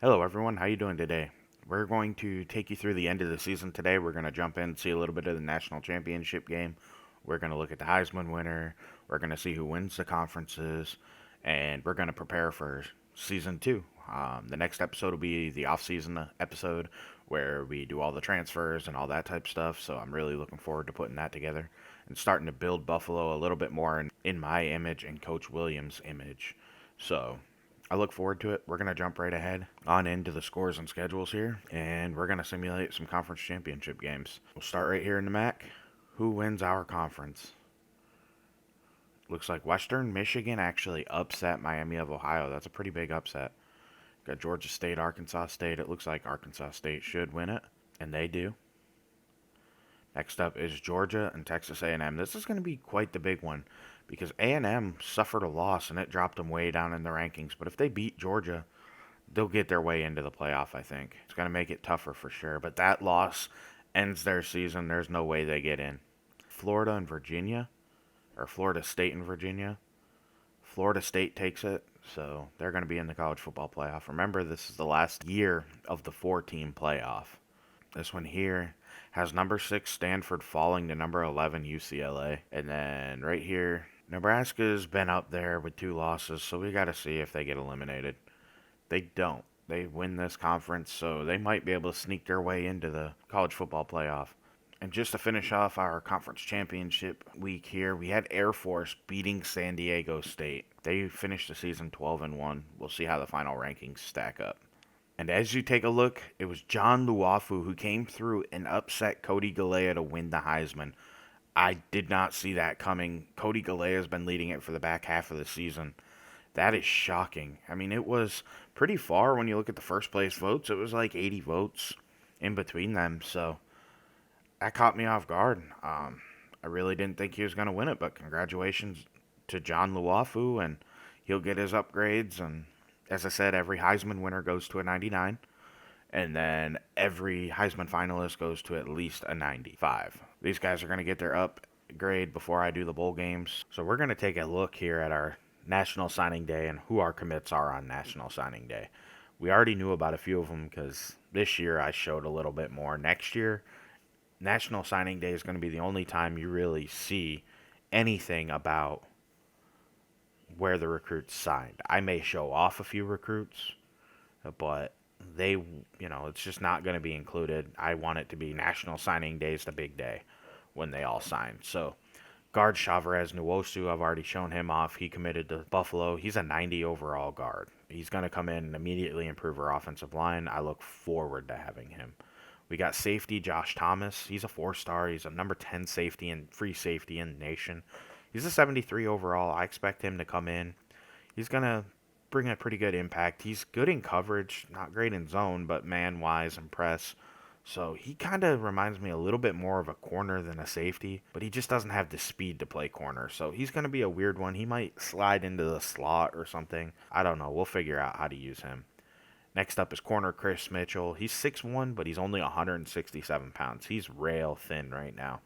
Hello everyone, how you doing today? We're going to take you through the end of the season today. We're going to jump in and see a little bit of the national championship game. We're going to look at the Heisman winner. We're going to see who wins the conferences, and we're going to prepare for season two. The next episode will be the off-season episode where we do all the transfers and all that type of stuff. So I'm really looking forward to putting that together and starting to build Buffalo a little bit more in my image and Coach Williams' image. So I look forward to it. We're going to jump right ahead on into the scores and schedules here, and we're going to simulate some conference championship games. We'll start right here in the MAC. Who wins our conference? Looks like Western Michigan actually upset Miami of Ohio. That's a pretty big upset. Got Georgia State, Arkansas State. It looks like Arkansas State should win it, and they do. Next up is Georgia and Texas A&M. This is going to be quite the big one because A&M suffered a loss and it dropped them way down in the rankings. But if they beat Georgia, they'll get their way into the playoff, I think. It's going to make it tougher for sure. But that loss ends their season. There's no way they get in. Florida and Virginia, or Florida State and Virginia. Florida State takes it, so they're going to be in the college football playoff. Remember, this is the last year of the four-team playoff. This one here has number 6 Stanford falling to number 11 UCLA. And then right here, Nebraska's been up there with 2 losses, so we got to see if they get eliminated. They don't. They win this conference, so they might be able to sneak their way into the college football playoff. And just to finish off our conference championship week here, we had Air Force beating San Diego State. They finished the season 12 and 1. We'll see how the final rankings stack up. And as you take a look, it was John Luafu who came through and upset Cody Galea to win the Heisman. I did not see that coming. Cody Galea has been leading it for the back half of the season. That is shocking. I mean, it was pretty far when you look at the first place votes. It was like 80 votes in between them. So that caught me off guard. I really didn't think he was going to win it, but congratulations to John Luafu, and he'll get his upgrades. And as I said, every Heisman winner goes to a 99, and then every Heisman finalist goes to at least a 95. These guys are going to get their upgrade before I do the bowl games. So we're going to take a look here at our National Signing Day and who our commits are on National Signing Day. We already knew about a few of them because this year I showed a little bit more. Next year, National Signing Day is going to be the only time you really see anything about where the recruits signed. I may show off a few recruits, but it's just not going to be included. I want it to be National Signing Day is the big day when they all sign. So, guard Chavez Nwosu, I've already shown him off. He committed to Buffalo. He's a 90 overall guard. He's going to come in and immediately improve our offensive line. I look forward to having him. We got safety Josh Thomas. He's a 4-star. He's a number 10 safety and free safety in the nation. He's a 73 overall. I expect him to come in. He's going to bring a pretty good impact. He's good in coverage, not great in zone, but man-wise and press. So he kind of reminds me a little bit more of a corner than a safety, but he just doesn't have the speed to play corner. So he's going to be a weird one. He might slide into the slot or something. I don't know. We'll figure out how to use him. Next up is corner Chris Mitchell. He's 6'1", but he's only 167 pounds. He's rail thin right now.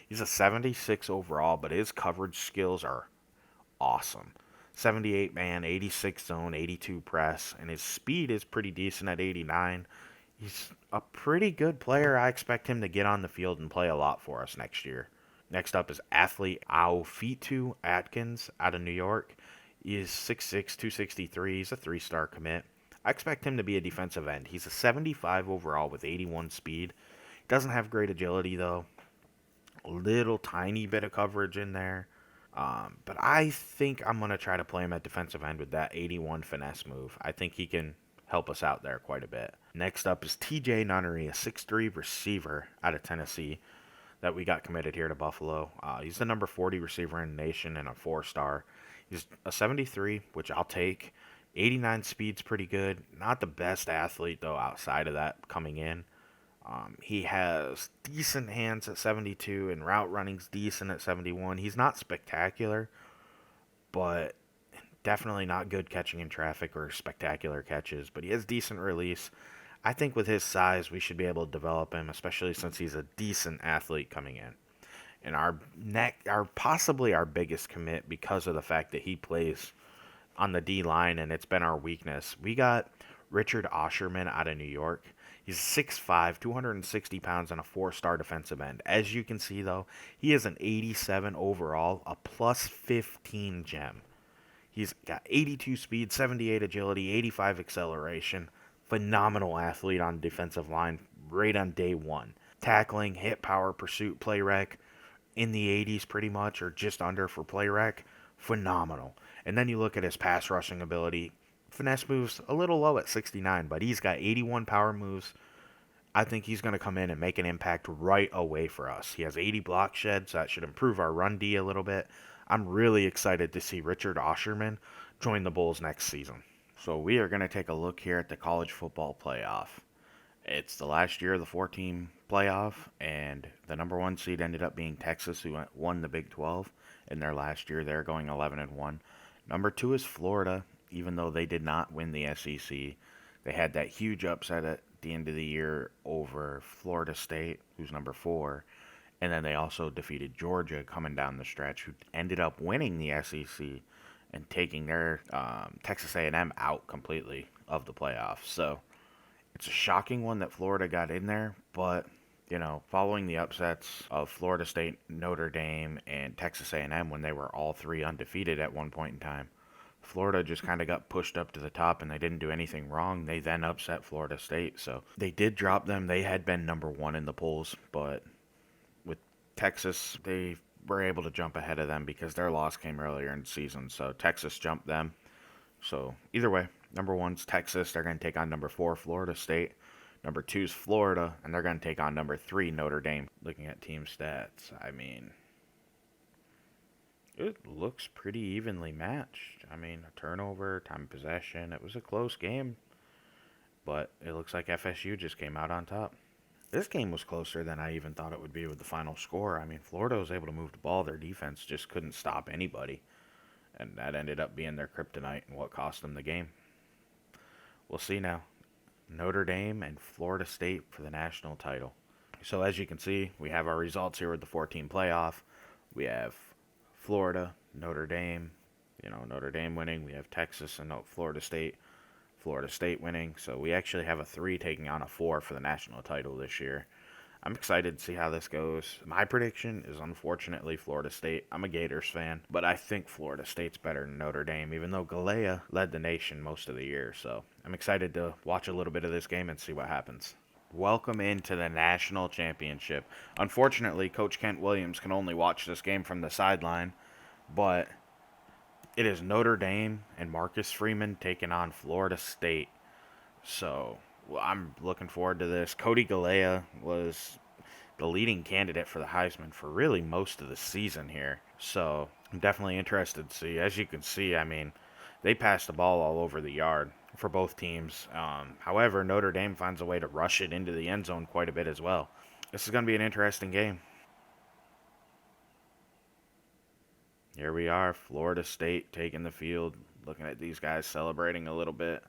He's a 76 overall, but his coverage skills are awesome. 78 man, 86 zone, 82 press, and his speed is pretty decent at 89. He's a pretty good player. I expect him to get on the field and play a lot for us next year. Next up is athlete Aofitu Atkins out of New York. He is 6'6", 263. He's a 3-star commit. I expect him to be a defensive end. He's a 75 overall with 81 speed. Doesn't have great agility, though. A little tiny bit of coverage in there. But I think I'm going to try to play him at defensive end with that 81 finesse move. I think he can help us out there quite a bit. Next up is TJ Nunnery, a 6'3 receiver out of Tennessee that we got committed here to Buffalo. He's the number 40 receiver in the nation and a 4-star. He's a 73, which I'll take. 89 speed's pretty good. Not the best athlete, though, outside of that coming in. He has decent hands at 72, and route running's decent at 71. He's not spectacular, but definitely not good catching in traffic or spectacular catches. But he has decent release. I think with his size, we should be able to develop him, especially since he's a decent athlete coming in. And possibly our biggest commit because of the fact that he plays on the D line, and it's been our weakness. We got Richard Osherman out of New York. He's 6'5", 260 pounds, and a 4-star defensive end. As you can see, though, he is an 87 overall, a plus 15 gem. He's got 82 speed, 78 agility, 85 acceleration. Phenomenal athlete on defensive line right on day one. Tackling, hit power, pursuit, play rec in the 80s pretty much, or just under for play rec. Phenomenal. And then you look at his pass rushing ability. Finesse moves a little low at 69, but he's got 81 power moves. I think he's going to come in and make an impact right away for us. He has 80 block sheds, so that should improve our run D a little bit. I'm really excited to see Richard Osherman join the Bulls next season. So we are going to take a look here at the college football playoff. It's the last year of the 4-team playoff, and the number one seed ended up being Texas, who won the Big 12 in their last year. They're going 11-1. Number two is Florida, even though they did not win the SEC. They had that huge upset at the end of the year over Florida State, who's number 4. And then they also defeated Georgia coming down the stretch, who ended up winning the SEC and taking their Texas A&M out completely of the playoffs. So it's a shocking one that Florida got in there, but following the upsets of Florida State, Notre Dame, and Texas A&M when they were all three undefeated at one point in time, Florida just kind of got pushed up to the top, and they didn't do anything wrong. They then upset Florida State, so they did drop them. They had been number one in the polls, but with Texas, they were able to jump ahead of them because their loss came earlier in the season, so Texas jumped them. So either way, number one's Texas. They're going to take on number 4, Florida State. Number 2's Florida, and they're going to take on number 3, Notre Dame. Looking at team stats, I mean, it looks pretty evenly matched. I mean, a turnover, time of possession. It was a close game, but it looks like FSU just came out on top. This game was closer than I even thought it would be with the final score. I mean, Florida was able to move the ball. Their defense just couldn't stop anybody, and that ended up being their kryptonite and what cost them the game. We'll see now. Notre Dame and Florida State for the national title. So as you can see, we have our results here with the 14 playoff. We have Florida, Notre Dame, Notre Dame winning. We have Texas and Florida State winning. So we actually have a 3 taking on a 4 for the national title this year. I'm excited to see how this goes. My prediction is unfortunately Florida State. I'm a Gators fan, but I think Florida State's better than Notre Dame, even though Galea led the nation most of the year. So I'm excited to watch a little bit of this game and see what happens. Welcome into the national championship. Unfortunately, Coach Kent Williams can only watch this game from the sideline, but it is Notre Dame and Marcus Freeman taking on Florida State. So I'm looking forward to this. Cody Galea was the leading candidate for the Heisman for really most of the season here. So I'm definitely interested to see. As you can see, I mean, they passed the ball all over the yard for both teams. However, Notre Dame finds a way to rush it into the end zone quite a bit as well. This is going to be an interesting game. Here we are, Florida State taking the field, looking at these guys celebrating a little bit.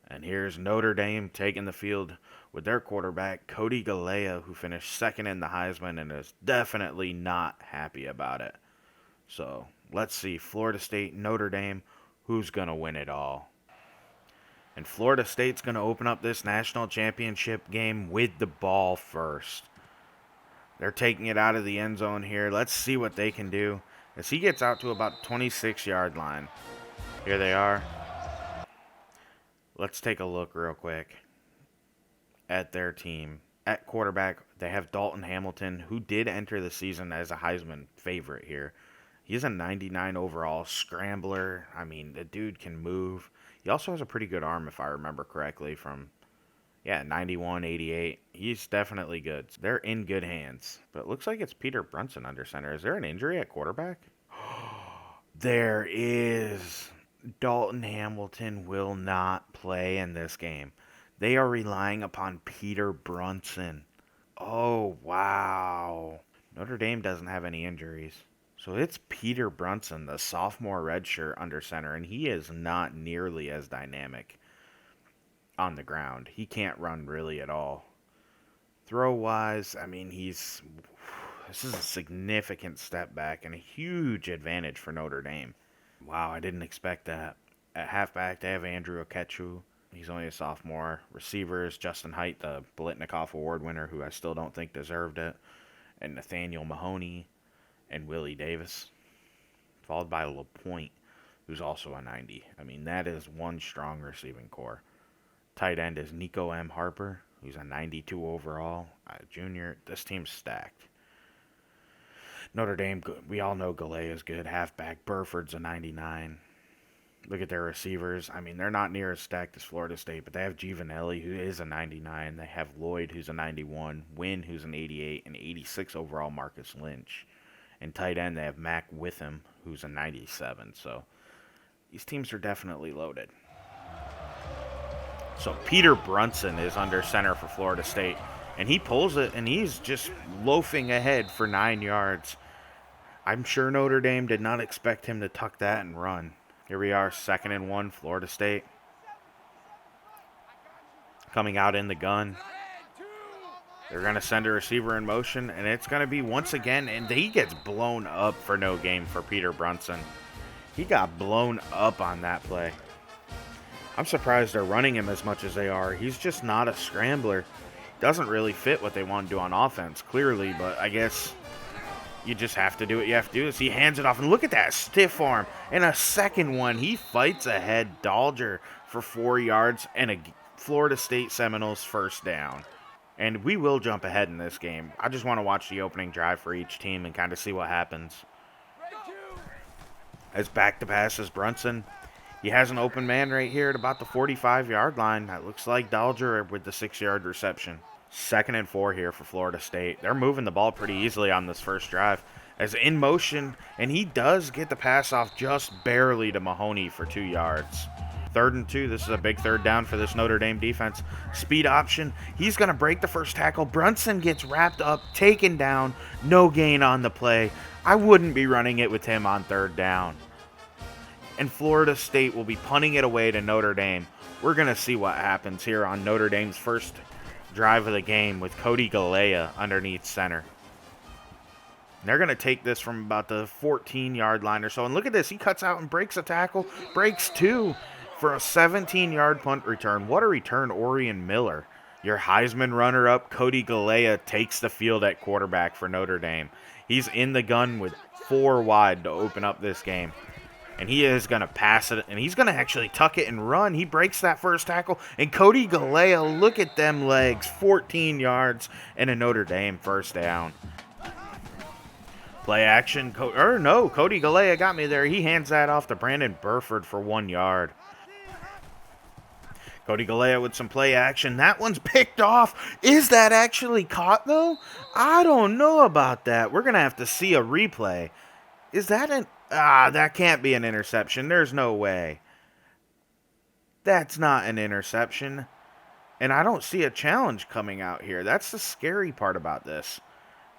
And here's Notre Dame taking the field with their quarterback, Cody Galea, who finished second in the Heisman and is definitely not happy about it. So let's see, Florida State, Notre Dame, who's going to win it all? And Florida State's going to open up this national championship game with the ball first. They're taking it out of the end zone here. Let's see what they can do as he gets out to about 26-yard line. Here they are. Let's take a look real quick at their team. At quarterback, they have Dalton Hamilton, who did enter the season as a Heisman favorite here. He's a 99 overall scrambler. I mean, the dude can move. He also has a pretty good arm, if I remember correctly, from 91, 88. He's definitely good. They're in good hands. But it looks like it's Peter Brunson under center. Is there an injury at quarterback? There is. Dalton Hamilton will not play in this game. They are relying upon Peter Brunson. Oh, wow. Notre Dame doesn't have any injuries. So it's Peter Brunson, the sophomore redshirt under center, and he is not nearly as dynamic on the ground. He can't run really at all. Throw-wise, I mean, this is a significant step back and a huge advantage for Notre Dame. Wow, I didn't expect that. At halfback, they have Andrew Okechu. He's only a sophomore. Receivers, Justin Height, the Bolitnikoff Award winner, who I still don't think deserved it, and Nathaniel Mahoney and Willie Davis, followed by LaPointe, who's also a 90. I mean, that is one strong receiving core. Tight end is Nico M. Harper, who's a 92 overall, junior. This team's stacked. Notre Dame, we all know Galea is good. Halfback, Burford's a 99. Look at their receivers. I mean, they're not near as stacked as Florida State, but they have Giovanelli, who is a 99. They have Lloyd, who's a 91. Wynn, who's an 88. And 86 overall, Marcus Lynch. And tight end, they have Mac Witham, who's a 97. So these teams are definitely loaded. So Peter Brunson is under center for Florida State. And he pulls it, and he's just loafing ahead for 9 yards. I'm sure Notre Dame did not expect him to tuck that and run. Here we are, 2nd and 1, Florida State. Coming out in the gun. They're going to send a receiver in motion, and it's going to be once again, and he gets blown up for no gain for Peter Brunson. He got blown up on that play. I'm surprised they're running him as much as they are. He's just not a scrambler. Doesn't really fit what they want to do on offense, clearly, but I guess you just have to do what you have to do. He hands it off, and look at that stiff arm. And a second one, he fights ahead Dalger for 4 yards and a Florida State Seminoles first down. And we will jump ahead in this game. I just want to watch the opening drive for each team and kind of see what happens. As back to pass is Brunson. He has an open man right here at about the 45-yard line. That looks like Dalger with the 6-yard reception. 2nd and 4 here for Florida State. They're moving the ball pretty easily on this first drive. As in motion, and he does get the pass off just barely to Mahoney for 2 yards. 3rd and 2. This is a big third down for this Notre Dame defense. Speed option. He's going to break the first tackle. Brunson gets wrapped up, taken down. No gain on the play. I wouldn't be running it with him on 3rd down. And Florida State will be punting it away to Notre Dame. We're going to see what happens here on Notre Dame's first drive of the game with Cody Galea underneath center. They're going to take this from about the 14-yard line or so. And look at this. He cuts out and breaks a tackle. Breaks 2 for a 17-yard punt return. What a return, Orion Miller. Your Heisman runner-up, Cody Galea, takes the field at quarterback for Notre Dame. He's in the gun with 4 wide to open up this game. And he is going to pass it, and he's going to actually tuck it and run. He breaks that first tackle, and Cody Galea, look at them legs, 14 yards and a Notre Dame first down. Play action, Cody Galea got me there. He hands that off to Brandon Burford for 1 yard. Cody Galea with some play action. That one's picked off. Is that actually caught, though? I don't know about that. We're going to have to see a replay. Is that an... that can't be an interception. There's no way. That's not an interception. And I don't see a challenge coming out here. That's the scary part about this.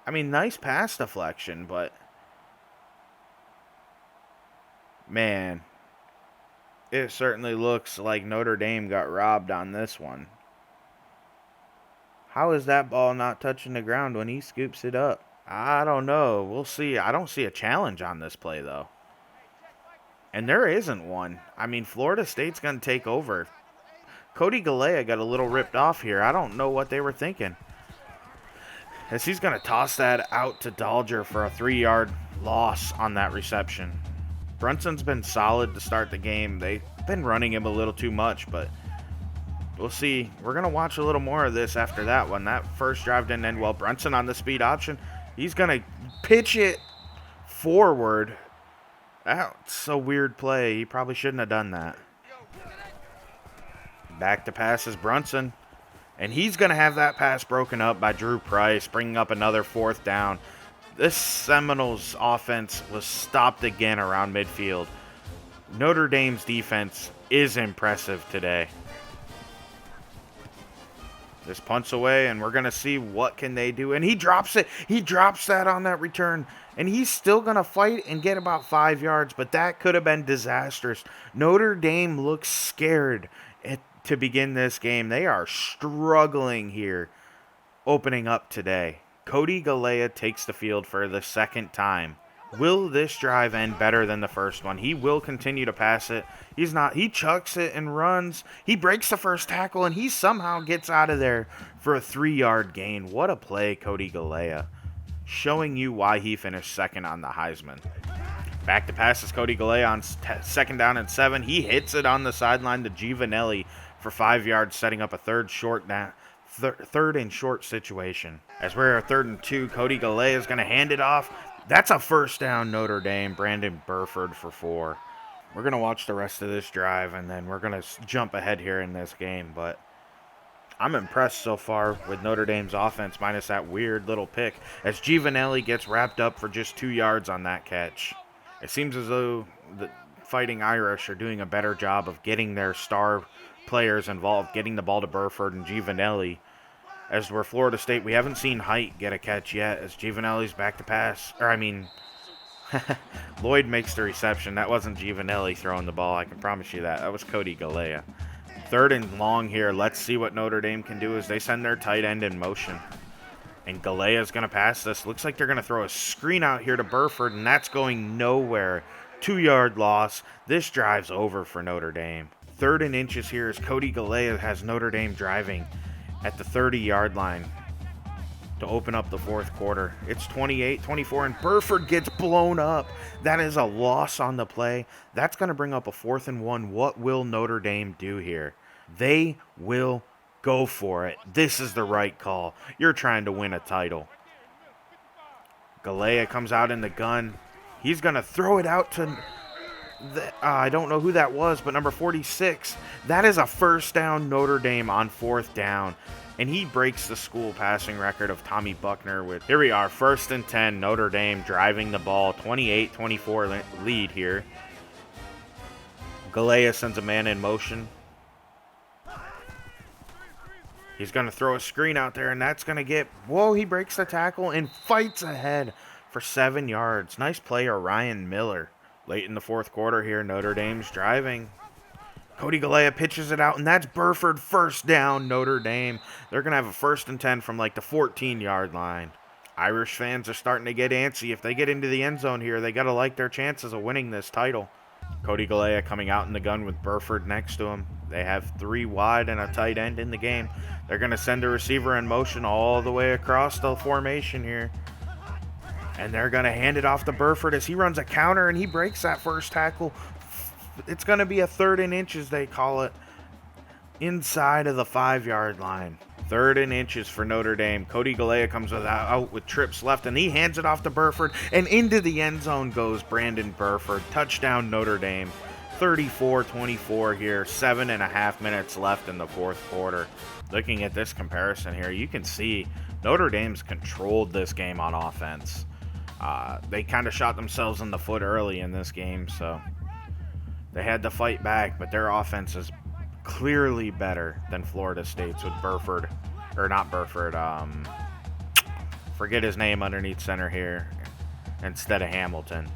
I mean, nice pass deflection, but... man, it certainly looks like Notre Dame got robbed on this one. How is that ball not touching the ground when he scoops it up? I don't know. We'll see. I don't see a challenge on this play, though. And there isn't one. I mean, Florida State's going to take over. Cody Galea got a little ripped off here. I don't know what they were thinking. As he's going to toss that out to Dalger for a 3-yard loss on that reception. Brunson's been solid to start the game. They've been running him a little too much, but we'll see. We're going to watch a little more of this after that one. That first drive didn't end well. Brunson on the speed option. He's going to pitch it forward. That's a weird play. He probably shouldn't have done that. Back to pass is Brunson. And he's going to have that pass broken up by Drew Price, bringing up another 4th down. This Seminoles offense was stopped again around midfield. Notre Dame's defense is impressive today. This punts away, and we're going to see what can they do. And he drops it. He drops that on that return. And he's still going to fight and get about 5 yards, but that could have been disastrous. Notre Dame looks scared to begin this game. They are struggling here opening up today. Cody Galea takes the field for the 2nd time. Will this drive end better than the first one? He will continue to pass it. He's not. He chucks it and runs. He breaks the first tackle, and he somehow gets out of there for a 3-yard gain. What a play, Cody Galea. Showing you why he finished second on the Heisman. Back to pass is Cody Galea on second down and 7. He hits it on the sideline to Giovanelli for 5 yards, setting up a third and short situation. As we're at 3rd and 2, Cody Galea is going to hand it off. That's a first down, Notre Dame. Brandon Burford for 4. We're going to watch the rest of this drive, and then we're going to jump ahead here in this game. But I'm impressed so far with Notre Dame's offense, minus that weird little pick, as Giovanelli gets wrapped up for just 2 yards on that catch. It seems as though the Fighting Irish are doing a better job of getting their star players involved, getting the ball to Burford and Giovanelli. As we're Florida State, we haven't seen Height get a catch yet, as Giovanelli's back to pass. Lloyd makes the reception. That wasn't Giovanelli throwing the ball, I can promise you that. That was Cody Galea. 3rd and long here. Let's see what Notre Dame can do as they send their tight end in motion. And Galea's going to pass this. Looks like they're going to throw a screen out here to Burford, and that's going nowhere. 2-yard loss. This drive's over for Notre Dame. 3rd and inches here as Cody Galea has Notre Dame driving at the 30-yard line to open up the 4th quarter. It's 28-24, and Burford gets blown up. That is a loss on the play. That's going to bring up a 4th and 1. What will Notre Dame do here? They will go for it. This is the right call. You're trying to win a title. Galea comes out in the gun. He's going to throw it out to I don't know who that was, but number 46. That is a first down, Notre Dame on 4th down. And he breaks the school passing record of Tommy Buckner with, here we are, 1st and 10, Notre Dame driving the ball, 28-24 lead here. Galea sends a man in motion. He's going to throw a screen out there, and that's going to get, whoa, he breaks the tackle and fights ahead for 7 yards. Nice play, Ryan Miller. Late in the 4th quarter here, Notre Dame's driving. Cody Galea pitches it out, and that's Burford, first down, Notre Dame. They're going to have a 1st and 10 from like the 14-yard line. Irish fans are starting to get antsy. If they get into the end zone here, they got to like their chances of winning this title. Cody Galea coming out in the gun with Burford next to him. They have 3 wide and a tight end in the game. They're going to send a receiver in motion all the way across the formation here. And they're going to hand it off to Burford as he runs a counter, and he breaks that first tackle. It's going to be a 3rd and inches, they call it, inside of the 5-yard line. 3rd and inches for Notre Dame. Cody Galea comes out with trips left, and he hands it off to Burford, and into the end zone goes Brandon Burford. Touchdown, Notre Dame. 34-24 here, 7.5 minutes left in the 4th quarter. Looking at this comparison here, you can see Notre Dame's controlled this game on offense. They kind of shot themselves in the foot early in this game, so they had to fight back, but their offense is clearly better than Florida State's with Burford, or not Burford, forget his name underneath center here instead of Hamilton.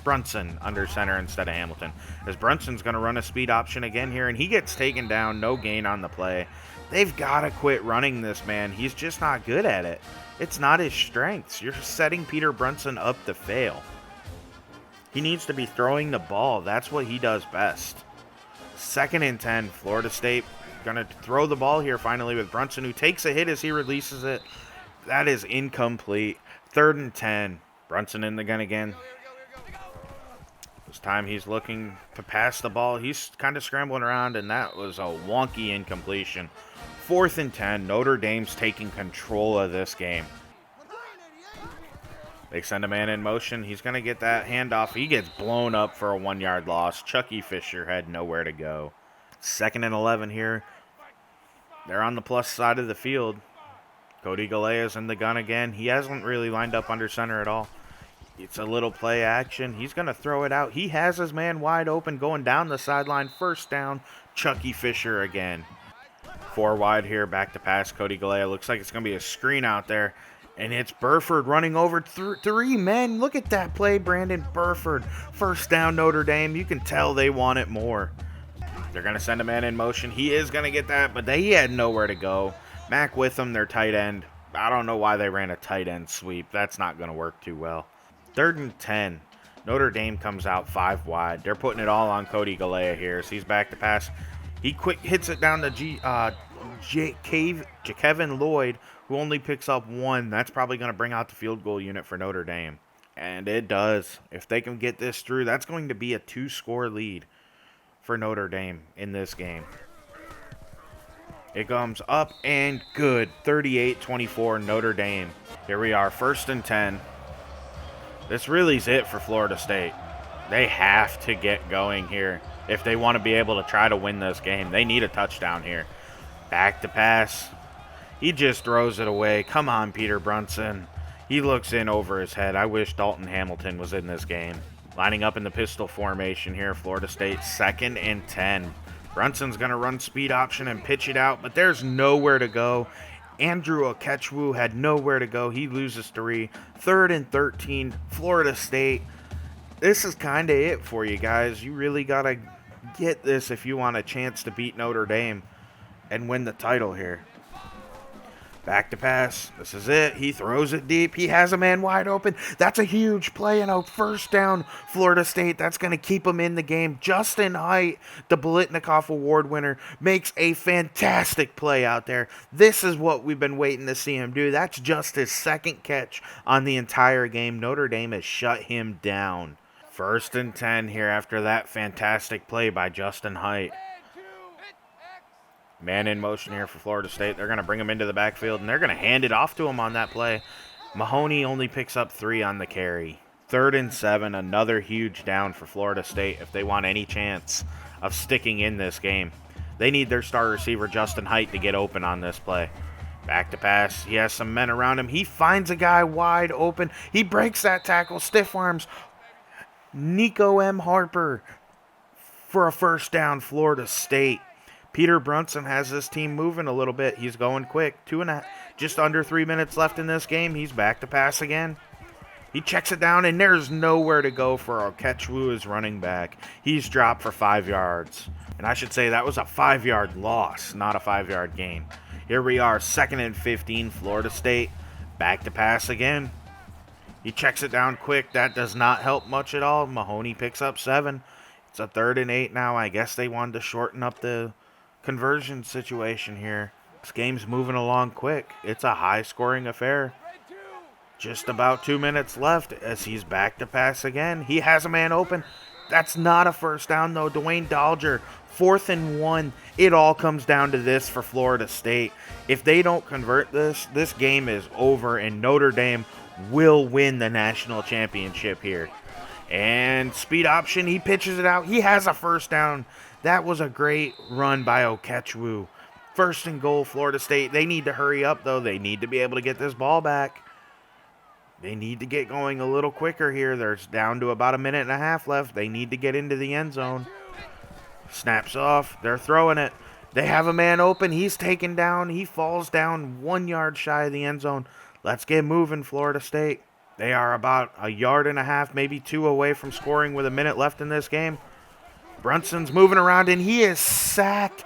Brunson under center instead of Hamilton. As Brunson's going to run a speed option again here, and he gets taken down, no gain on the play. They've got to quit running this man. He's just not good at it. It's not his strengths. You're setting Peter Brunson up to fail. He needs to be throwing the ball. That's what he does best. 2nd and 10. Florida State going to throw the ball here finally with Brunson, who takes a hit as he releases it. That is incomplete. 3rd and 10. Brunson in the gun again. This time he's looking to pass the ball. He's kind of scrambling around, and that was a wonky incompletion. 4th and 10. Notre Dame's taking control of this game. They send a man in motion. He's going to get that handoff. He gets blown up for a 1-yard loss. Chucky Fisher had nowhere to go. 2nd and 11 here. They're on the plus side of the field. Cody Galea's in the gun again. He hasn't really lined up under center at all. It's a little play action. He's going to throw it out. He has his man wide open going down the sideline. First down, Chucky Fisher again. 4 wide here, back to pass. Cody Galea. Looks like it's going to be a screen out there. And it's Burford running over 3 men. Look at that play, Brandon Burford. First down, Notre Dame. You can tell they want it more. They're going to send a man in motion. He is going to get that, but he had nowhere to go. Mac Witham, their tight end. I don't know why they ran a tight end sweep. That's not going to work too well. 3rd and 10. Notre Dame comes out 5 wide. They're putting it all on Cody Galea here. So he's back to pass. He quick hits it down to Kevin Lloyd, who only picks up 1. That's probably going to bring out the field goal unit for Notre Dame. And it does. If they can get this through, that's going to be a 2-score lead for Notre Dame in this game. It comes up and good. 38-24 Notre Dame. Here we are, 1st and 10. This really is it for Florida State. They have to get going here if they want to be able to try to win this game. They need a touchdown here. Back to pass. He just throws it away. Come on, Peter Brunson. He looks in over his head. I wish Dalton Hamilton was in this game. Lining up in the pistol formation here, Florida State, 2nd and 10. Brunson's going to run speed option and pitch it out, but there's nowhere to go. Andrew Okechukwu had nowhere to go. He loses 3. 3rd and 13, Florida State. This is kind of it for you guys. You really got to get this if you want a chance to beat Notre Dame and win the title here. Back to pass. This is it. He throws it deep. He has a man wide open. That's a huge play and a 1st down, Florida State. That's going to keep them in the game. Justin Height, the Biletnikoff Award winner, makes a fantastic play out there. This is what we've been waiting to see him do. That's just his 2nd catch on the entire game. Notre Dame has shut him down. 1st and 10 here after that fantastic play by Justin Height. Man in motion here for Florida State. They're going to bring him into the backfield, and they're going to hand it off to him on that play. Mahoney only picks up 3 on the carry. 3rd and 7, another huge down for Florida State if they want any chance of sticking in this game. They need their star receiver, Justin Height, to get open on this play. Back to pass. He has some men around him. He finds a guy wide open. He breaks that tackle. Stiff arms. Nico M. Harper for a 1st down, Florida State. Peter Brunson has this team moving a little bit. He's going quick. Just under 3 minutes left in this game. He's back to pass again. He checks it down, and there's nowhere to go for Okechukwu, his running back. He's dropped for 5 yards. And I should say that was a 5-yard loss, not a 5-yard gain. Here we are, 2nd and 15, Florida State. Back to pass again. He checks it down quick. That does not help much at all. Mahoney picks up 7. It's a 3rd and 8 now. I guess they wanted to shorten up the conversion situation here. This game's moving along quick. It's a high-scoring affair. Just about 2 minutes left as he's back to pass again. He has a man open. That's not a 1st down, though. Dwayne Dolger, 4th and 1. It all comes down to this for Florida State. If they don't convert this, this game is over, and Notre Dame will win the national championship here. And speed option, he pitches it out. He has a 1st down. That was a great run by Okechukwu. 1st and goal, Florida State. They need to hurry up, though. They need to be able to get this ball back. They need to get going a little quicker here. There's down to about 1.5 minutes left. They need to get into the end zone. Snaps off. They're throwing it. They have a man open. He's taken down. He falls down 1 yard shy of the end zone. Let's get moving, Florida State. They are about 1.5 yards, maybe 2 away from scoring with 1 minute left in this game. Brunson's moving around, and he is sacked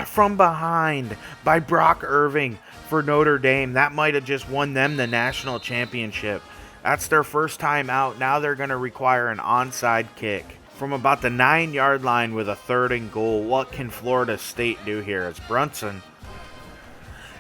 from behind by Brock Irving for Notre Dame. That might have just won them the national championship. That's their 1st time out. Now they're going to require an onside kick from about the 9-yard line with a 3rd and goal. What can Florida State do here as Brunson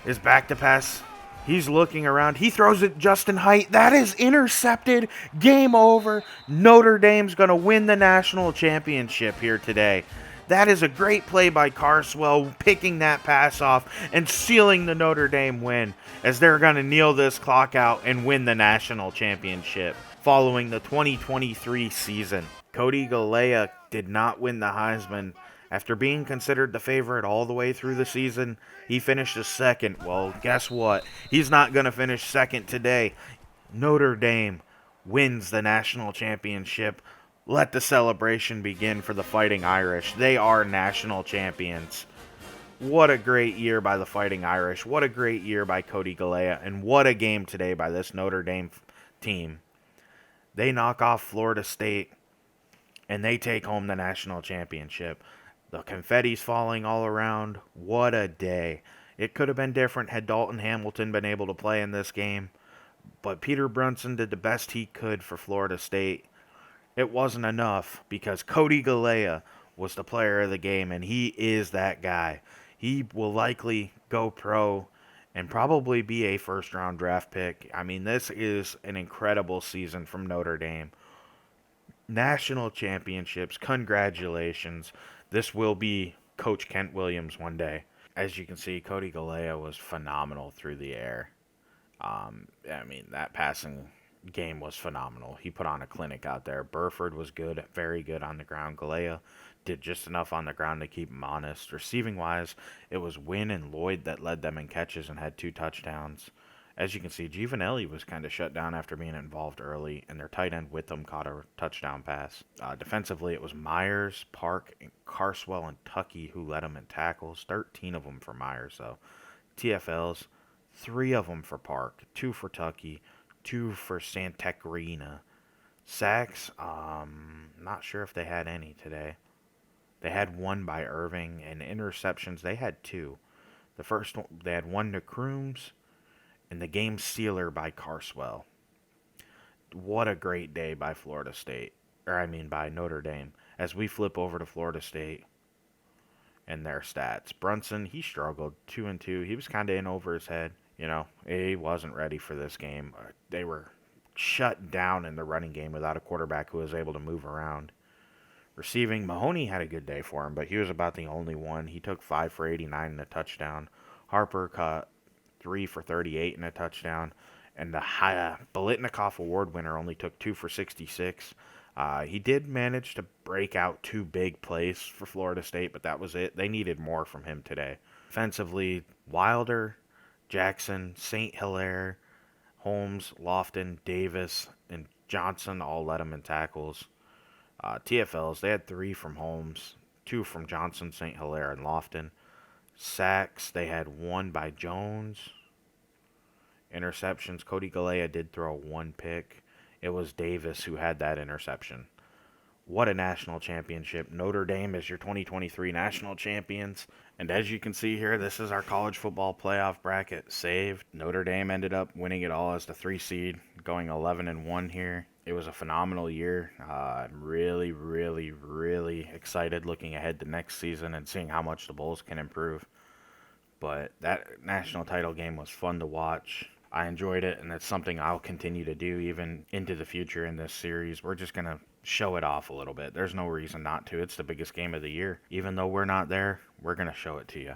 is back to pass? He's looking around. He throws it Justin Height. That is intercepted. Game over. Notre Dame's going to win the national championship here today. That is a great play by Carswell, picking that pass off and sealing the Notre Dame win, as they're going to kneel this clock out and win the national championship following the 2023 season. Cody Galea did not win the Heisman. After being considered the favorite all the way through the season, he finished 2nd. Well, guess what? He's not going to finish 2nd today. Notre Dame wins the national championship. Let the celebration begin for the Fighting Irish. They are national champions. What a great year by the Fighting Irish. What a great year by Cody Galea. And what a game today by this Notre Dame team. They knock off Florida State, and they take home the national championship. The confetti's falling all around. What a day. It could have been different had Dalton Hamilton been able to play in this game. But Peter Brunson did the best he could for Florida State. It wasn't enough because Cody Galea was the player of the game, and he is that guy. He will likely go pro and probably be a first round draft pick. I mean, this is an incredible season from Notre Dame. National championships, congratulations. This will be Coach Kent Williams one day. As you can see, Cody Galea was phenomenal through the air. I mean, that passing game was phenomenal. He put on a clinic out there. Burford was good, very good on the ground. Galea did just enough on the ground to keep him honest. Receiving wise, it was Wynn and Lloyd that led them in catches and had 2 touchdowns. As you can see, Giovanelli was kind of shut down after being involved early, and their tight end Witham caught a touchdown pass. Defensively, it was Myers, Park, and Carswell and Tucky who led them in tackles. 13 of them for Myers, though. TFLs, 3 of them for Park, 2 for Tucky, 2 for Santecrina. Sacks, not sure if they had any today. They had 1 by Irving, and interceptions, they had 2. The first one, they had 1 to Crooms, and the game sealer by Carswell. What a great day by Florida State, by Notre Dame. As we flip over to Florida State and their stats, Brunson, he struggled, 2-2. He was kind of in over his head. He wasn't ready for this game. They were shut down in the running game without a quarterback who was able to move around. Receiving, Mahoney had a good day for him, but he was about the only one. He took 5 for 89 and a touchdown. Harper caught 3 for 38 and a touchdown. And the Bolitnikoff Award winner only took 2 for 66. He did manage to break out 2 big plays for Florida State, but that was it. They needed more from him today. Offensively, Wilder, Jackson, St. Hilaire, Holmes, Lofton, Davis, and Johnson all led him in tackles. TFLs, they had 3 from Holmes, 2 from Johnson, St. Hilaire, and Lofton. Sacks, they had 1 by Jones. Interceptions, Cody Galea did throw 1 pick. It was Davis who had that interception. What a national championship. Notre Dame is your 2023 national champions. And as you can see here, this is our college football playoff bracket saved. Notre Dame ended up winning it all as the 3 seed, going 11-1 here. It was a phenomenal year. I'm really, really, really excited looking ahead to next season and seeing how much the Bulls can improve. But that national title game was fun to watch. I enjoyed it, and it's something I'll continue to do even into the future in this series. We're just going to show it off a little bit. There's no reason not to. It's the biggest game of the year. Even though we're not there, we're going to show it to you.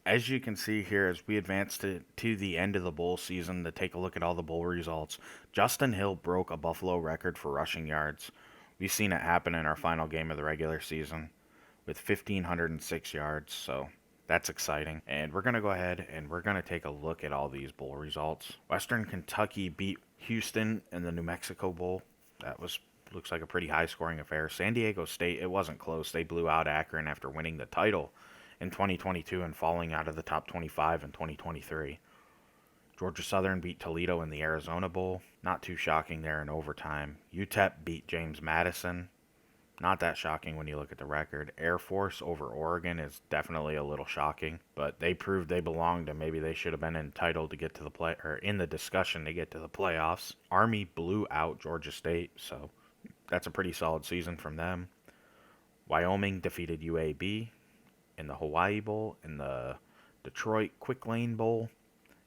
As you can see here, as we advance to the end of the bowl season to take a look at all the bowl results, Justin Hill broke a Buffalo record for rushing yards. We've seen it happen in our final game of the regular season with 1,506 yards, so that's exciting. And we're going to go ahead and we're going to take a look at all these bowl results. Western Kentucky beat Houston in the New Mexico Bowl. That looks like a pretty high-scoring affair. San Diego State, it wasn't close. They blew out Akron after winning the title in 2022 and falling out of the top 25 in 2023. Georgia Southern beat Toledo in the Arizona Bowl. Not too shocking there in overtime. UTEP beat James Madison. Not that shocking when you look at the record. Air Force over Oregon is definitely a little shocking, but they proved they belonged and maybe they should have been entitled to get to the play or in the discussion to get to the playoffs. Army blew out Georgia State, so that's a pretty solid season from them. Wyoming defeated UAB in the Hawaii Bowl. In the Detroit Quick Lane Bowl,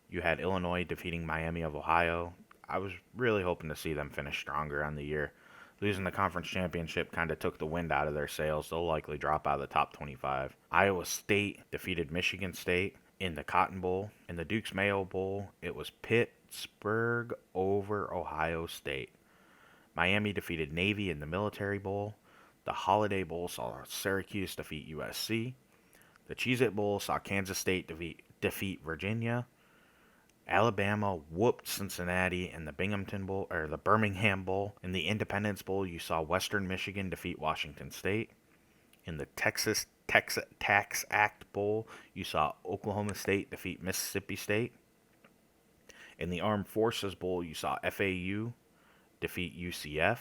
you had Illinois defeating Miami of Ohio. I was really hoping to see them finish stronger on the year. Losing the conference championship kind of took the wind out of their sails. They'll likely drop out of the top 25. Iowa State defeated Michigan State in the Cotton Bowl. In the Duke's Mayo Bowl, it was Pittsburgh over Ohio State. Miami defeated Navy in the Military Bowl. The Holiday Bowl saw Syracuse defeat USC. The Cheez-It Bowl saw Kansas State defeat Virginia. Alabama whooped Cincinnati in the Birmingham Bowl. In the Independence Bowl, you saw Western Michigan defeat Washington State. In the Texas Tax Act Bowl, you saw Oklahoma State defeat Mississippi State. In the Armed Forces Bowl, you saw FAU defeat UCF.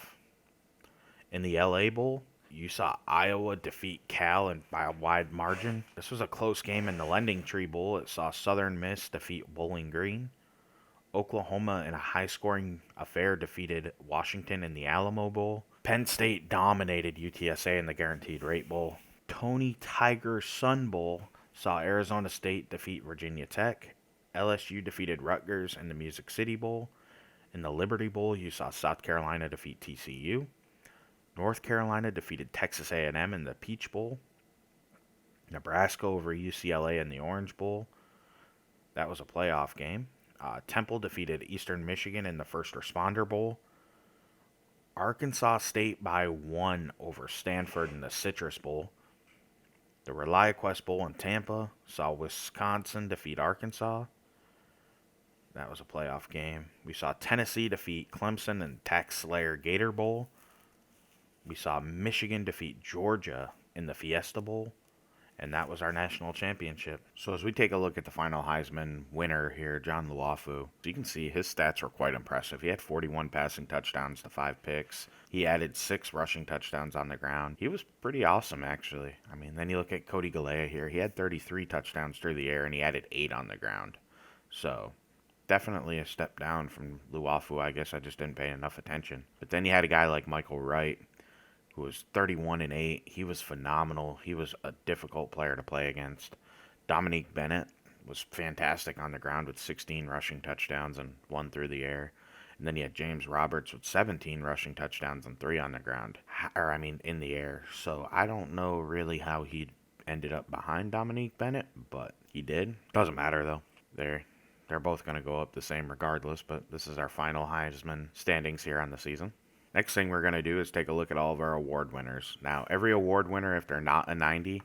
In the LA Bowl, you saw Iowa defeat Cal by a wide margin. This was a close game in the Lending Tree Bowl. It saw Southern Miss defeat Bowling Green. Oklahoma, in a high-scoring affair, defeated Washington in the Alamo Bowl. Penn State dominated UTSA in the Guaranteed Rate Bowl. Tony Tiger Sun Bowl saw Arizona State defeat Virginia Tech. LSU defeated Rutgers in the Music City Bowl. In the Liberty Bowl, you saw South Carolina defeat TCU. North Carolina defeated Texas A&M in the Peach Bowl. Nebraska over UCLA in the Orange Bowl. That was a playoff game. Temple defeated Eastern Michigan in the First Responder Bowl. Arkansas State by 1 over Stanford in the Citrus Bowl. The ReliaQuest Bowl in Tampa saw Wisconsin defeat Arkansas. That was a playoff game. We saw Tennessee defeat Clemson in Tax Slayer Gator Bowl. We saw Michigan defeat Georgia in the Fiesta Bowl. And that was our national championship. So as we take a look at the final Heisman winner here, John Luafu, you can see his stats are quite impressive. He had 41 passing touchdowns to 5 picks. He added 6 rushing touchdowns on the ground. He was pretty awesome, actually. I mean, then you look at Cody Galea here. He had 33 touchdowns through the air, and he added 8 on the ground. So definitely a step down from Luafu. I guess I just didn't pay enough attention. But then you had a guy like Michael Wright, who was 31-8. He was phenomenal. He was a difficult player to play against. Dominique Bennett was fantastic on the ground with 16 rushing touchdowns and 1 through the air. And then you had James Roberts with 17 rushing touchdowns and 3 on the ground. In the air. So I don't know really how he ended up behind Dominique Bennett, but he did. Doesn't matter, though. They're both going to go up the same regardless, but this is our final Heisman standings here on the season. Next thing we're going to do is take a look at all of our award winners. Now, every award winner, if they're not a 90,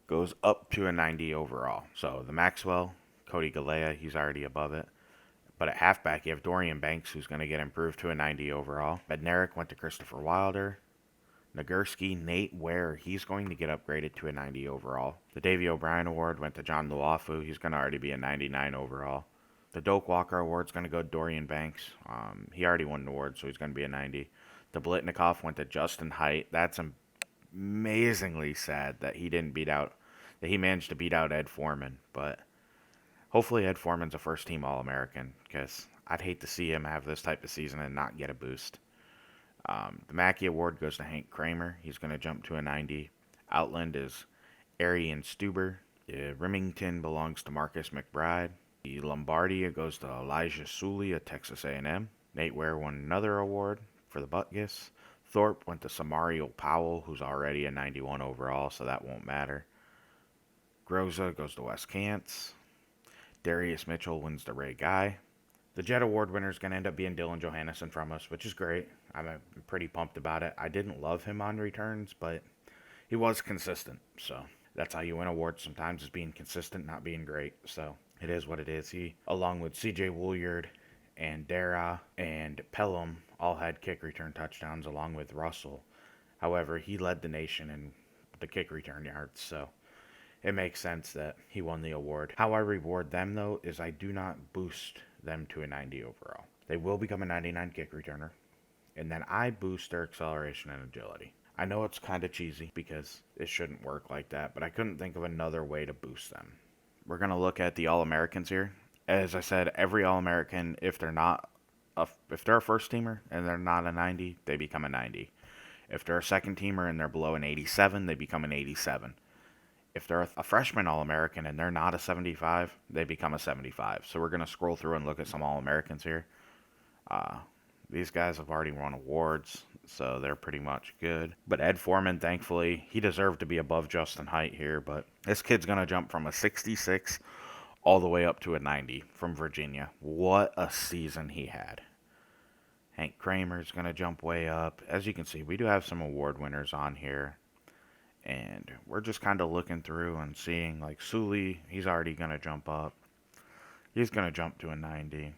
goes up to a 90 overall. So the Maxwell, Cody Galea, he's already above it. But at halfback, you have Dorian Banks, who's going to get improved to a 90 overall. Bednarik went to Christopher Wilder. Nagurski, Nate Ware, he's going to get upgraded to a 90 overall. The Davey O'Brien Award went to John Luafu. He's going to already be a 99 overall. The Doak Walker Award's going to go to Dorian Banks. He already won an award, so he's going to be a 90. The Blitnikoff went to Justin Height. That's amazingly sad that he managed to beat out Ed Foreman. But hopefully Ed Foreman's a first-team All-American, because I'd hate to see him have this type of season and not get a boost. The Mackey Award goes to Hank Kramer. He's going to jump to a 90. Outland is Arian Stuber. Remington belongs to Marcus McBride. The Lombardia goes to Elijah Sully at Texas A&M. Nate Ware won another award for the Butkus. Thorpe went to Samario Powell, who's already a 91 overall, so that won't matter. Groza goes to Wes Cantz. Darius Mitchell wins the Ray Guy. The Jet Award winner is going to end up being Dylan Johannesson from us, which is great. I'm pretty pumped about it. I didn't love him on returns, but he was consistent. So that's how you win awards sometimes, is being consistent, not being great. So it is what it is. He, along with C.J. Woolyard and Dara and Pelham, all had kick return touchdowns along with Russell. However, he led the nation in the kick return yards, so it makes sense that he won the award. How I reward them, though, is I do not boost them to a 90 overall. They will become a 99 kick returner, and then I boost their acceleration and agility. I know it's kind of cheesy because it shouldn't work like that, but I couldn't think of another way to boost them. We're going to look at the All-Americans here. As I said, every All-American, if they're a first-teamer and they're not a 90, they become a 90. If they're a second-teamer and they're below an 87, they become an 87. If they're a freshman All-American and they're not a 75, they become a 75. So we're going to scroll through and look at some All-Americans here. These guys have already won awards, so they're pretty much good. But Ed Foreman, thankfully, he deserved to be above Justin Height here, but this kid's going to jump from a 66 all the way up to a 90 from Virginia. What a season he had. Hank Kramer's going to jump way up. As you can see, we do have some award winners on here. And we're just kind of looking through and seeing, like, Sully, he's already going to jump up. He's going to jump to a 90.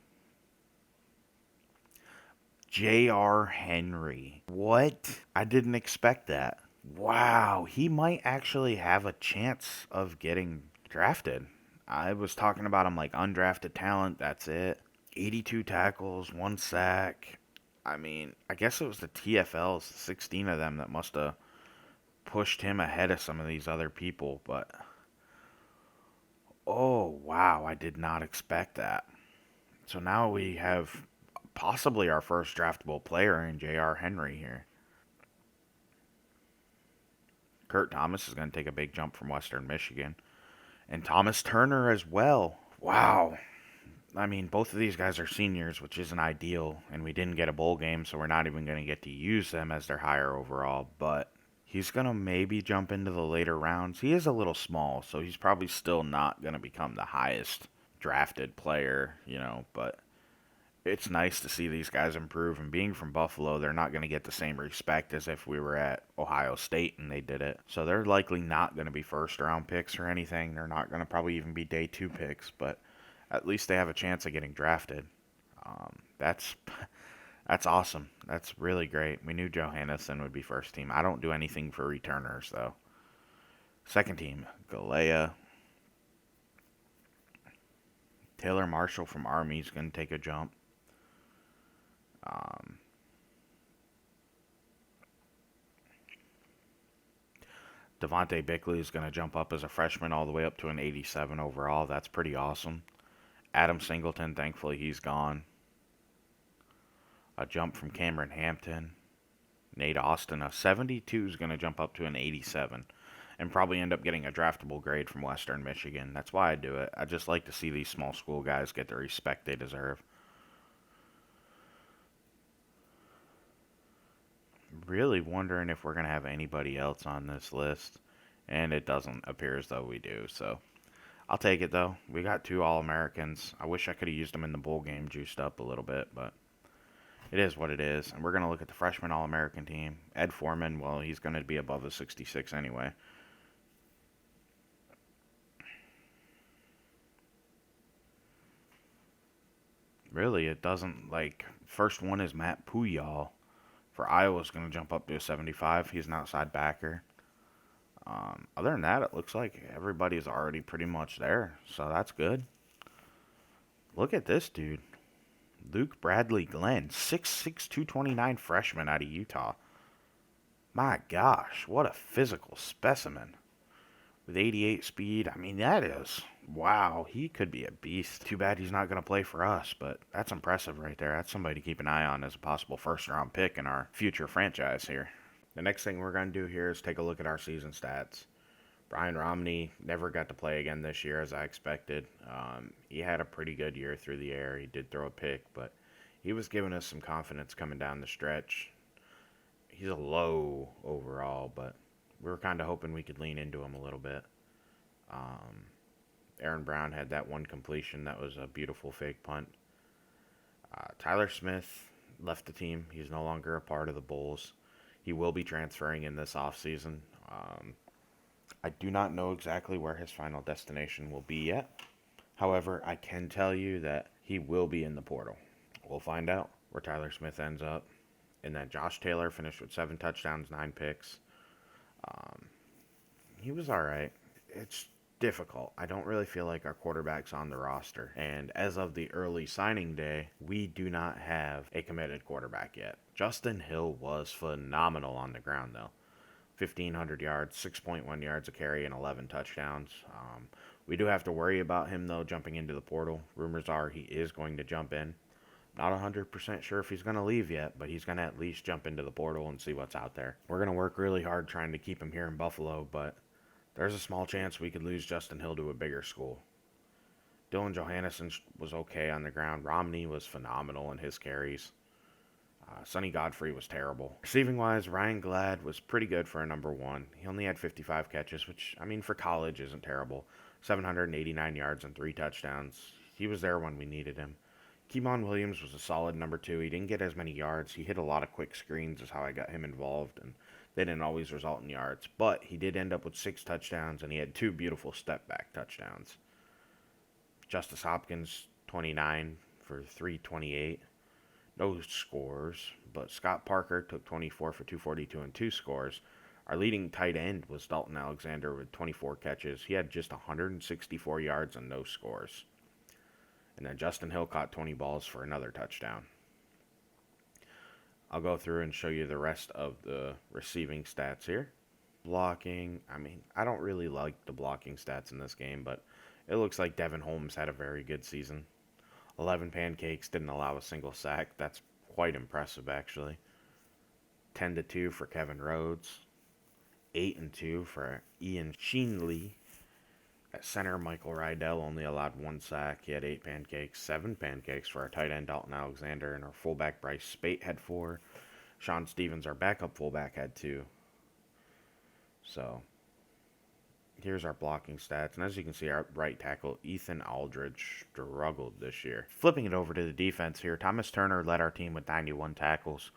J.R. Henry. What? I didn't expect that. Wow, he might actually have a chance of getting drafted. I was talking about him like undrafted talent, that's it. 82 tackles, 1 sack. I mean, I guess it was the TFLs, 16 of them, that must have pushed him ahead of some of these other people, but oh wow, I did not expect that. So now we have possibly our first draftable player in J.R. Henry here. Kurt Thomas is going to take a big jump from Western Michigan. And Thomas Turner as well. Wow. I mean, both of these guys are seniors, which isn't ideal, and we didn't get a bowl game, so we're not even going to get to use them as their higher overall, but he's going to maybe jump into the later rounds. He is a little small, so he's probably still not going to become the highest drafted player, but it's nice to see these guys improve, and being from Buffalo, they're not going to get the same respect as if we were at Ohio State and they did it. So they're likely not going to be first round picks or anything. They're not going to probably even be day 2 picks, but at least they have a chance of getting drafted. That's that's awesome. That's really great. We knew Johannesson would be first team. I don't do anything for returners though. Second team, Galea. Taylor Marshall from Army is going to take a jump. Devontae Bickley is going to jump up as a freshman all the way up to an 87 overall. That's pretty awesome. Adam Singleton, thankfully he's gone. A jump from Cameron Hampton. Nate Austin, a 72 is going to jump up to an 87 and probably end up getting a draftable grade from Western Michigan. That's why I do it. I just like to see these small school guys get the respect they deserve. Really wondering if we're going to have anybody else on this list, and it doesn't appear as though we do, so I'll take it though. We got 2 All-Americans. I wish I could have used them in the bowl game, juiced up a little bit, but it is what it is. And we're going to look at the freshman All-American team. Ed Foreman, well, he's going to be above a 66 anyway. Really, it doesn't, first one is Matt Puyal. For Iowa's going to jump up to a 75. He's an outside backer. Other than that, it looks like everybody's already pretty much there, so that's good. Look at this dude. Luke Bradley Glenn, 6'6", 229 freshman out of Utah. My gosh, what a physical specimen. With 88 speed, I mean, that is, wow, he could be a beast. Too bad he's not going to play for us, but that's impressive right there. That's somebody to keep an eye on as a possible first-round pick in our future franchise here. The next thing we're going to do here is take a look at our season stats. Brian Romney never got to play again this year as I expected. He had a pretty good year through the air. He did throw a pick, but he was giving us some confidence coming down the stretch. He's a low overall, but we were kind of hoping we could lean into him a little bit. Aaron Brown had that one completion that was a beautiful fake punt. Tyler Smith left the team. He's no longer a part of the Bulls. He will be transferring in this offseason. I do not know exactly where his final destination will be yet. However, I can tell you that he will be in the portal. We'll find out where Tyler Smith ends up. And then Josh Taylor finished with 7 touchdowns, 9 picks. He was all right. It's difficult. I don't really feel like our quarterback's on the roster. And as of the early signing day, we do not have a committed quarterback yet. Justin Hill was phenomenal on the ground, though. 1,500 yards, 6.1 yards a carry, and 11 touchdowns. We do have to worry about him, though, jumping into the portal. Rumors are he is going to jump in. Not 100% sure if he's going to leave yet, but he's going to at least jump into the portal and see what's out there. We're going to work really hard trying to keep him here in Buffalo, but there's a small chance we could lose Justin Hill to a bigger school. Dylan Johannesson was okay on the ground. Romney was phenomenal in his carries. Sonny Godfrey was terrible. Receiving-wise, Ryan Glad was pretty good for a number 1. He only had 55 catches, which, I mean, for college isn't terrible. 789 yards and 3 touchdowns. He was there when we needed him. Keymon Williams was a solid number 2. He didn't get as many yards. He hit a lot of quick screens is how I got him involved, and they didn't always result in yards. But he did end up with 6 touchdowns, and he had 2 beautiful step-back touchdowns. Justice Hopkins, 29 for 328. No scores, but Scott Parker took 24 for 242 and 2 scores. Our leading tight end was Dalton Alexander with 24 catches. He had just 164 yards and no scores. And then Justin Hill caught 20 balls for another touchdown. I'll go through and show you the rest of the receiving stats here. Blocking, I mean, I don't really like the blocking stats in this game, but it looks like Devin Holmes had a very good season. 11 pancakes, didn't allow a single sack. That's quite impressive, actually. 10-2 for Kevin Rhodes. 8 and 2 for Ian Sheenley. At center, Michael Rydell only allowed 1 sack. He had 7 pancakes for our tight end Dalton Alexander, and our fullback Bryce Spate had 4. Sean Stevens, our backup fullback, had 2. So here's our blocking stats, and as you can see, our right tackle Ethan Aldridge struggled this year. Flipping it over to the defense here, Thomas Turner led our team with 91 tackles.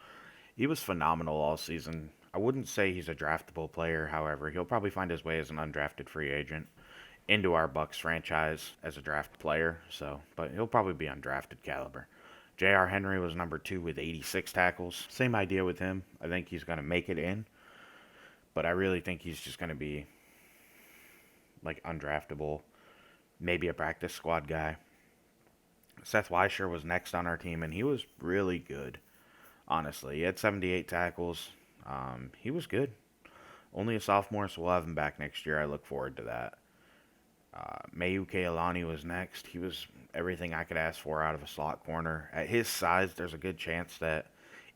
He was phenomenal all season. I wouldn't say he's a draftable player, however, he'll probably find his way as an undrafted free agent into our Bucks franchise as a draft player, but he'll probably be undrafted caliber. J.R. Henry was number 2 with 86 tackles. Same idea with him. I think he's going to make it in, but I really think he's just going to be like undraftable, maybe a practice squad guy. Seth Weischer was next on our team, and he was really good, honestly. He had 78 tackles. He was good. Only a sophomore, so we'll have him back next year. I look forward to that. Mayu Kealani was next. He was everything I could ask for out of a slot corner. At his size, there's a good chance that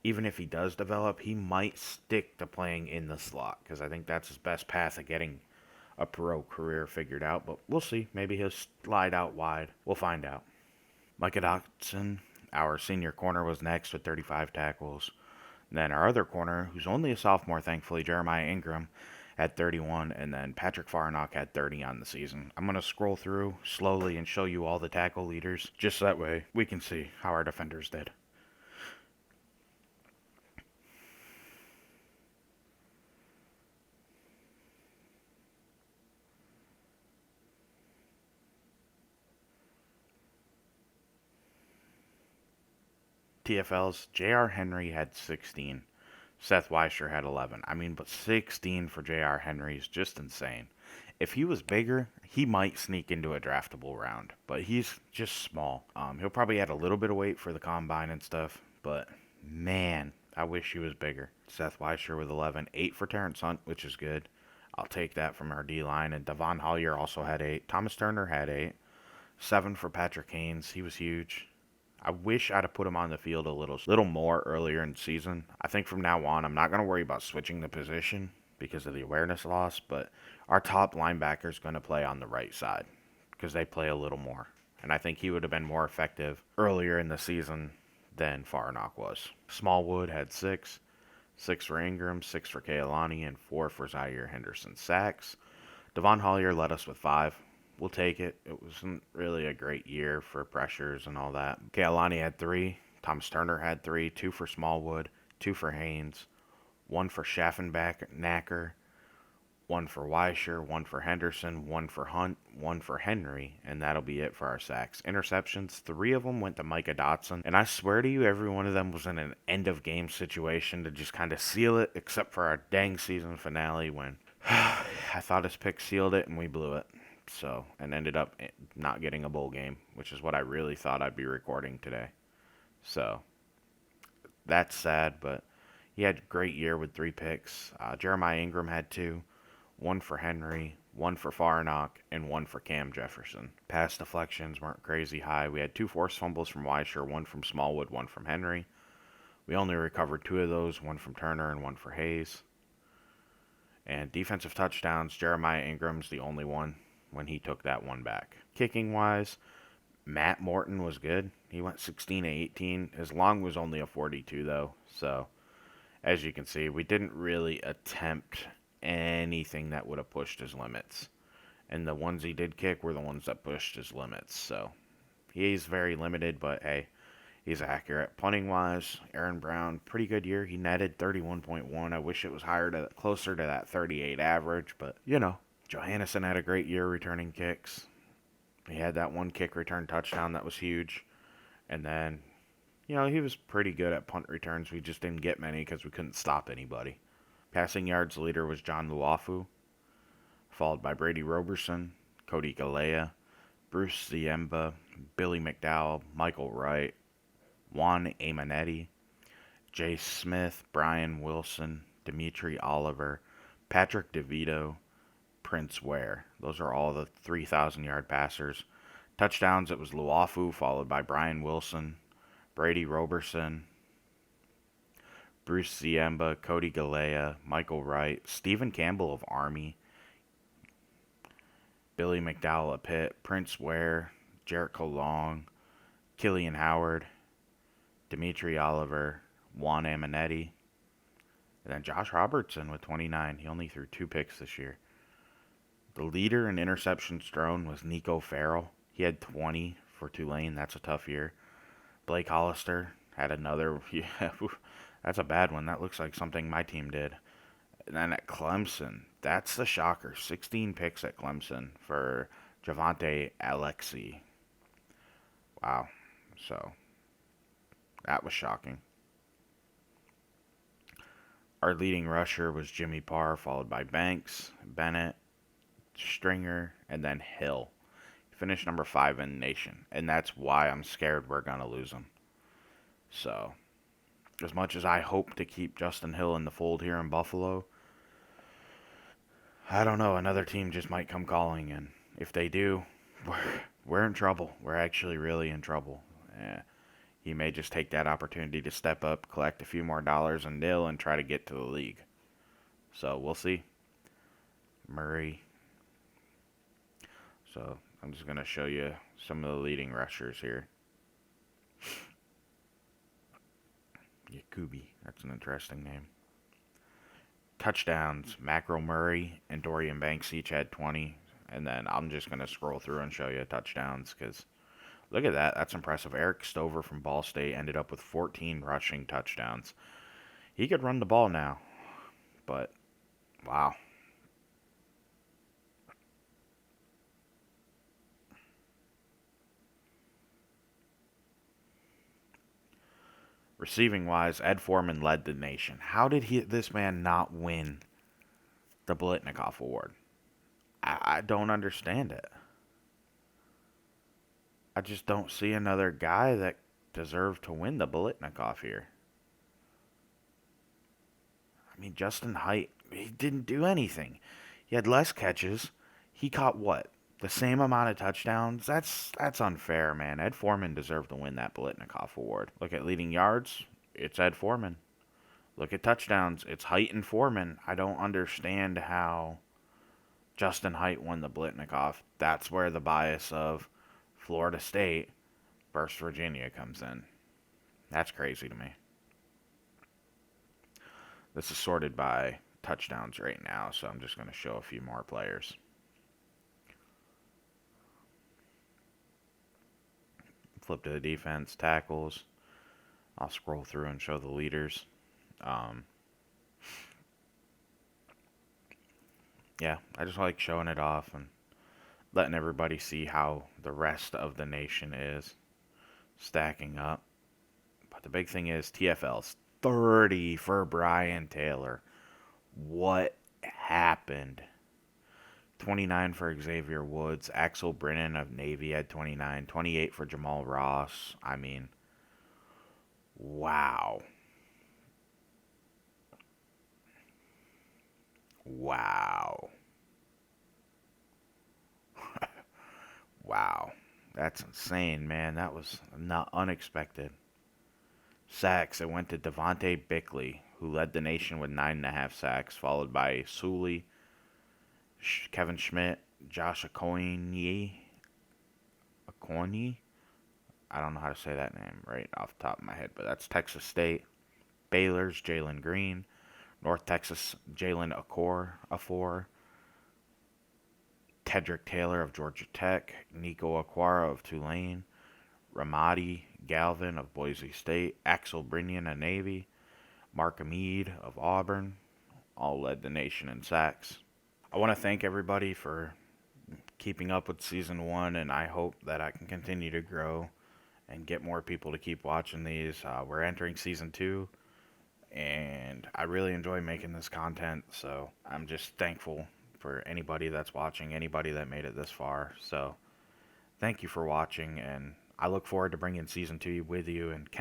even if he does develop, he might stick to playing in the slot, because I think that's his best path of getting a pro career figured out. But we'll see. Maybe he'll slide out wide. We'll find out. Micah Dotson, our senior corner, was next with 35 tackles. And then our other corner, who's only a sophomore, thankfully, Jeremiah Ingram, had 31, and then Patrick Farnock had 30 on the season. I'm going to scroll through slowly and show you all the tackle leaders, just that way we can see how our defenders did. TFLs, J.R. Henry had 16. Seth Weischer had 11. But 16 for J.R. Henry is just insane. If he was bigger, he might sneak into a draftable round, but he's just small. He'll probably add a little bit of weight for the combine and stuff, but man, I wish he was bigger. Seth Weischer with 11. 8 for Terrence Hunt, which is good. I'll take that from our D-line. And Devon Hollier also had 8. Thomas Turner had 8. 7 for Patrick Haynes. He was huge. I wish I'd have put him on the field a little more earlier in the season. I think from now on, I'm not going to worry about switching the position because of the awareness loss, but our top linebacker is going to play on the right side because they play a little more. And I think he would have been more effective earlier in the season than Farnock was. Smallwood had 6. 6 for Ingram, 6 for Kealani, and 4 for Zaire Henderson. Sacks. Devon Hollier led us with 5. We'll take it. It wasn't really a great year for pressures and all that. Kealani had 3. Thomas Turner had 3. 2 for Smallwood. 2 for Haynes. 1 for Schaffenbacker. 1 for Weischer. 1 for Henderson. 1 for Hunt. 1 for Henry. And that'll be it for our sacks. Interceptions, 3 of them went to Micah Dotson. And I swear to you, every one of them was in an end-of-game situation to just kind of seal it, except for our dang season finale when I thought his pick sealed it and we blew it. And ended up not getting a bowl game, which is what I really thought I'd be recording today. So, that's sad, but he had a great year with 3 picks. Jeremiah Ingram had 2, 1 for Henry, 1 for Farnock, and 1 for Cam Jefferson. Pass deflections weren't crazy high. We had 2 forced fumbles from Weischer, 1 from Smallwood, 1 from Henry. We only recovered 2 of those, 1 from Turner and 1 for Hayes. And defensive touchdowns, Jeremiah Ingram's the only one when he took that one back. Kicking-wise, Matt Morton was good. He went 16-18. His long was only a 42, though. So, as you can see, we didn't really attempt anything that would have pushed his limits. And the ones he did kick were the ones that pushed his limits. So, he's very limited, but hey, he's accurate. Punting-wise, Aaron Brown, pretty good year. He netted 31.1. I wish it was closer to that 38 average, but, Johannesson had a great year returning kicks. He had that one kick return touchdown that was huge. And then, he was pretty good at punt returns. We just didn't get many because we couldn't stop anybody. Passing yards leader was John Luafu, followed by Brady Roberson, Cody Galea, Bruce Ziemba, Billy McDowell, Michael Wright, Juan Amanetti, Jay Smith, Brian Wilson, Dimitri Oliver, Patrick DeVito, Prince Ware. Those are all the 3,000-yard passers. Touchdowns, it was Luafu, followed by Brian Wilson, Brady Roberson, Bruce Ziemba, Cody Galea, Michael Wright, Stephen Campbell of Army, Billy McDowell of Pitt, Prince Ware, Jericho Long, Killian Howard, Dimitri Oliver, Juan Aminetti, and then Josh Robertson with 29. He only threw 2 picks this year. The leader in interceptions thrown was Nico Farrell. He had 20 for Tulane. That's a tough year. Blake Hollister had another. Yeah, that's a bad one. That looks like something my team did. And then at Clemson, that's the shocker. 16 picks at Clemson for Javante Alexi. Wow. So, that was shocking. Our leading rusher was Jimmy Parr, followed by Banks, Bennett, Stringer, and then Hill. He finished number 5 in the nation, and that's why I'm scared we're going to lose him. So, as much as I hope to keep Justin Hill in the fold here in Buffalo, I don't know. Another team just might come calling, and if they do, we're in trouble. We're actually really in trouble. He may just take that opportunity to step up, collect a few more dollars and nil, and try to get to the league. So we'll see. Murray. So I'm just going to show you some of the leading rushers here. Yakubi. That's an interesting name. Touchdowns. Macro Murray and Dorian Banks each had 20. And then I'm just going to scroll through and show you touchdowns because look at that. That's impressive. Eric Stover from Ball State ended up with 14 rushing touchdowns. He could run the ball now. But, wow. Receiving wise, Ed Foreman led the nation. How did this man not win the Biletnikoff Award? I don't understand it. I just don't see another guy that deserved to win the Biletnikoff here. I mean, Justin Height, he didn't do anything. He had less catches. He caught what? The same amount of touchdowns? That's unfair, man. Ed Foreman deserved to win that Biletnikoff Award. Look at leading yards. It's Ed Foreman. Look at touchdowns. It's Height and Foreman. I don't understand how Justin Height won the Biletnikoff. That's where the bias of Florida State versus Virginia comes in. That's crazy to me. This is sorted by touchdowns right now, so I'm just going to show a few more players. Flip to the defense, tackles. I'll scroll through and show the leaders. Yeah, I just like showing it off and letting everybody see how the rest of the nation is stacking up. But the big thing is TFL's 30 for Brian Taylor. What happened? 29 for Xavier Woods. Axel Brennan of Navy had 29. 28 for Jamal Ross. I mean, wow. Wow. Wow. That's insane, man. That was not unexpected. Sacks, it went to Devontae Bickley, who led the nation with 9.5 sacks, followed by Sully, Kevin Schmidt, Josh Okoye. I don't know how to say that name right off the top of my head, but that's Texas State. Baylor's Jalen Green. North Texas, Jalen Afor. Tedrick Taylor of Georgia Tech. Nico Aquara of Tulane. Ramadi Galvin of Boise State. Axel Brinian of Navy. Mark Mead of Auburn. All led the nation in sacks. I want to thank everybody for keeping up with Season 1, and I hope that I can continue to grow and get more people to keep watching these. We're entering Season 2, and I really enjoy making this content, so I'm just thankful for anybody that's watching, anybody that made it this far. So thank you for watching, and I look forward to bringing Season 2 with you. And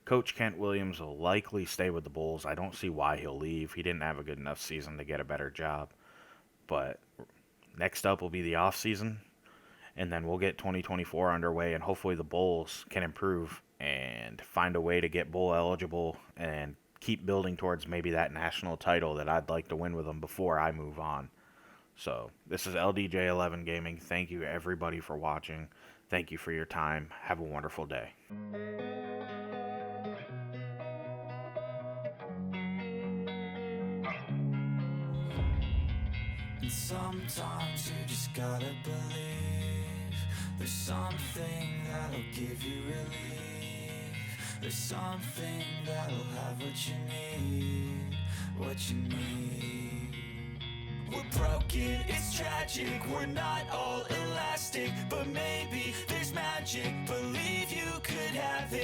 Coach Kent Williams will likely stay with the Bulls. I don't see why he'll leave. He didn't have a good enough season to get a better job. But next up will be the off season, and then we'll get 2024 underway, and hopefully the Bulls can improve and find a way to get bowl eligible and keep building towards maybe that national title that I'd like to win with them before I move on. So, this is LDJ11 Gaming. Thank you, everybody, for watching. Thank you for your time. Have a wonderful day. And sometimes you just gotta believe there's something that'll give you relief. There's something that'll have what you need, what you need. We're broken, it's tragic, we're not all elastic, but maybe there's magic, believe you could have it.